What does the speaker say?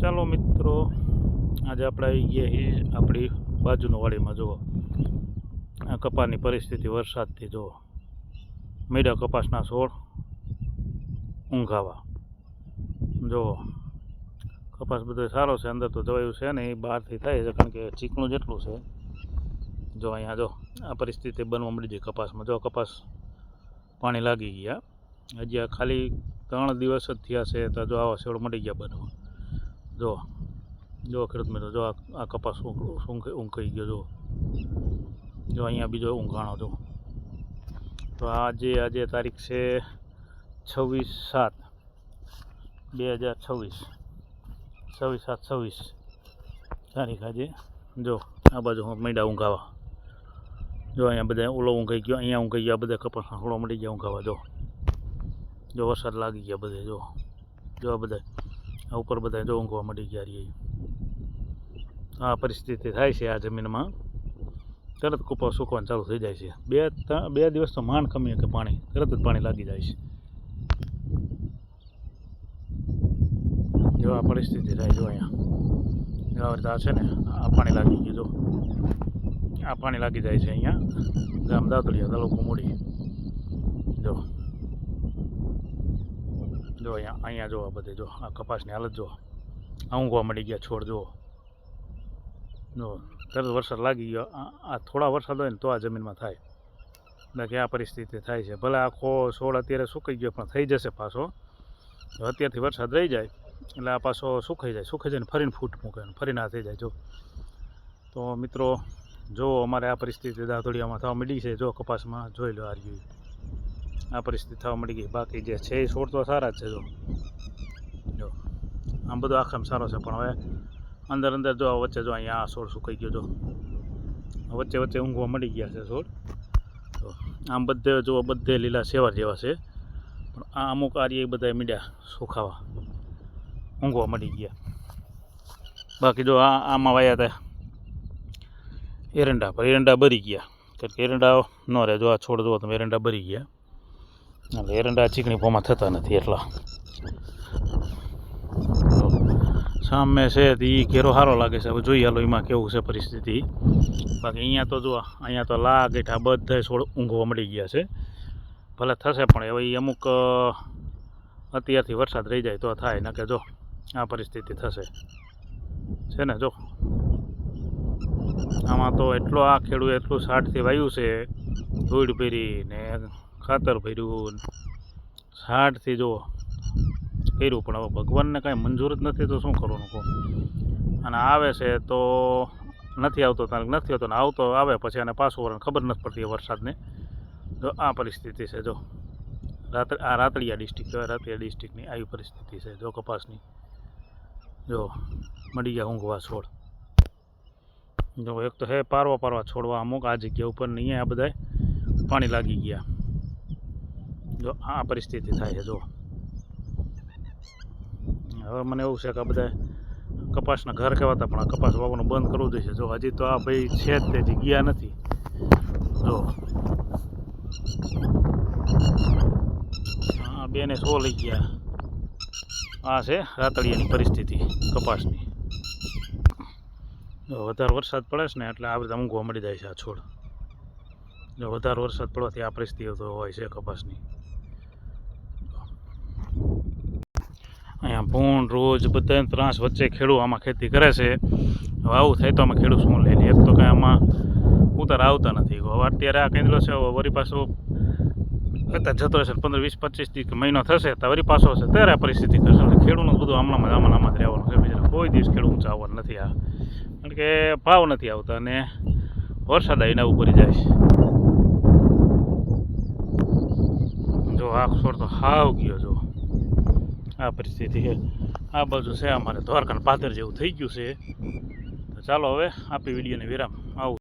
ચાલો મિત્રો, આજે આપણે આવી ગયા છીએ આપણી બાજુની વાડીમાં. જુઓ આ કપાસની પરિસ્થિતિ વરસાદથી. જુઓ મીડા કપાસના છોડ ઊંઘાવા. જુઓ કપાસ બધો સારો છે, અંદર તો જવાયું છે ને એ બહારથી થાય છે કારણ કે ચીકણું જેટલું છે. જો અહીંયા જો આ પરિસ્થિતિ બનવા મળી જાય કપાસમાં. જો કપાસ પાણી લાગી ગયા. હજી આ ખાલી 3 દિવસ જ થયા છે તો જો આવા છોડ મળી ગયા બનવા. જો ખેડૂત મિત્રો, જો આ કપાસ ઊંઘાઈ ગયો. જો અહીંયા બીજો ઊંઘાણો. જો તો આજે તારીખ છે 26/7/2026. 26/7/26 તારીખ આજે. જો આ બાજુ મીંડા ઊંઘાવા. જો અહીંયા બધા ઓલો ઊંઘાઈ ગયો, અહીંયા ઊંઘાઈ ગયા, બધા કપાસના થોડો મળી ગયા ઊંઘાવા. જો વરસાદ લાગી ગયા બધે. જો બધા આ ઉપર બધા જો ઊંઘવા મળી ગયા રહી. આ પરિસ્થિતિ થાય છે આ જમીનમાં. તરત કપાસ સૂકવાનું ચાલુ થઈ જાય છે. બે દિવસ તો માંડ કમી કે પાણી, તરત જ પાણી લાગી જાય છે. જો આ પરિસ્થિતિ થાય. જો અહીંયા આ છે ને, આ પાણી લાગી ગયું. જો આ પાણી લાગી જાય છે અહીંયા ગામ દાતળિયા તાલુકો મૂડી. જો અહીંયા જો આ બધે જો આ કપાસની હાલત. જો આ ઊંઘવા મળી ગયા છોડ. જો તરત વરસાદ લાગી ગયો. આ થોડા વરસાદ હોય ને તો આ જમીનમાં થાય, બાકી આ પરિસ્થિતિ થાય છે. ભલે આખો છોડ અત્યારે સુકાઈ ગયો પણ થઈ જશે પાછો. અત્યારથી વરસાદ રહી જાય એટલે આ પાછો સુકાઈ જાય ને ફરીને ફૂટ મૂકે ને ફરીને આ થઈ જાય. જો તો મિત્રો, જો અમારે આ પરિસ્થિતિ દાતોડિયામાં થવા મળી છે. જો કપાસમાં જોઈ લો આ પરિસ્થિતિ થવા મળી ગઈ. બાકી જે છે એ છોડ તો સારા જ છે. જો આમ બધું આખામાં સારો છે, પણ હવે અંદર જો વચ્ચે જો અહીંયા આ છોડ સુકાઈ ગયો. જો વચ્ચે ઊંઘવા મળી ગયા છે છોડ. તો આમ બધે લીલા સેવાર જેવા છે, પણ આ અમુક આરી બધા મીડિયા સુખાવા ઊંઘવા મળી ગયા. બાકી જો આમાં વાયા હતા એરંડા, પર એરંડા બરી ગયા. કારણ કે એરંડા ન રહે. જો આ છોડ જુઓ તમે, એરંડા બરી ગયા. એટલે એરંડા ચીકણી પોમાં થતા નથી એટલા. સામે છે એ ઘેરો સારો લાગે છે. હવે જોઈએ હાલો એમાં કેવું છે પરિસ્થિતિ. બાકી અહીંયા તો જુઓ, અહીંયા તો ગેઠા બધા છોડ ઊંઘવા મળી ગયા છે. ભલે થશે પણ હવે એ અમુક અત્યારથી વરસાદ રહી જાય તો થાય, ન કે જો આ પરિસ્થિતિ થશે છે ને. જો આમાં તો આ ખેડૂત એટલું સાઠથી વાવ્યું છે, ધૂળ ભરી ને ખાતર ભર્યું, સાઠથી જો કર્યું, પણ હવે ભગવાનને કાંઈ મંજૂર જ નથી તો શું કરવાનું કહો. અને આવે છે તો નથી આવતો, નથી આવતો ને આવતો આવે પછી અને પાછું વરણ ખબર નથી પડતી વરસાદને. જો આ પરિસ્થિતિ છે. જો રાતળિયા ડિસ્ટ્રિક્ટ કહેવાય, રાતળિયા ડિસ્ટ્રિક્ટની આવી પરિસ્થિતિ છે. જો કપાસની જો મળી ગયા ઊંઘવા છોડ. જો એક તો હે પારવા છોડવા અમુક આ જગ્યા ઉપર ને અહીંયા આ બધા પાણી લાગી ગયા. જો આ પરિસ્થિતિ થાય છે. જો હવે મને એવું છે કે આ બધા કપાસના ઘર કહેવાતા, પણ આ કપાસ વાવવાનું બંધ કરવું જોઈએ. જો હજી તો આ ભાઈ છે જ તે ગયા નથી. જો આ બેને 100 લઈ ગયા. આ છે રાતળિયાની પરિસ્થિતિ કપાસની. જો વધારે વરસાદ પડે છે ને એટલે આ બધા ઊંઘવા મળી જાય છે આ છોડ. જો વધારે વરસાદ પડવાથી આ પરિસ્થિતિ તો હોય છે કપાસની. અહીંયા ભૂંડ રોજ બધા ત્રાસ વચ્ચે ખેડૂત આમાં ખેતી કરે છે. હવે આવું થાય તો આમાં ખેડૂત શું લઈ લે? એક તો કાંઈ આમાં ઉતાર આવતા નથી. હવે અત્યારે આ કેન્દ્ર છે, વળી પાછો અત્યારે જતો રહેશે 15, 20, 25 મહિનો થશે તો વળી પાછો હશે ત્યારે આ પરિસ્થિતિ કરશે. ખેડૂતનું બધું આમાં જ રહેવાનું છે. બીજા કોઈ દિવસ ખેડૂત ઊંચા આવવાનું નથી. આ કારણ કે ભાવ નથી આવતા અને વરસાદ આવીને આવું ભરી જાય છે. જો આ છોડ તો હાવ ગયો. જો આ પરિસ્થિતિ છે. આ બાજુ છે અમારે દ્વારકાના પાદર જેવું થઈ ગયું છે. તો ચાલો હવે આપી વિડીયોને વિરામ.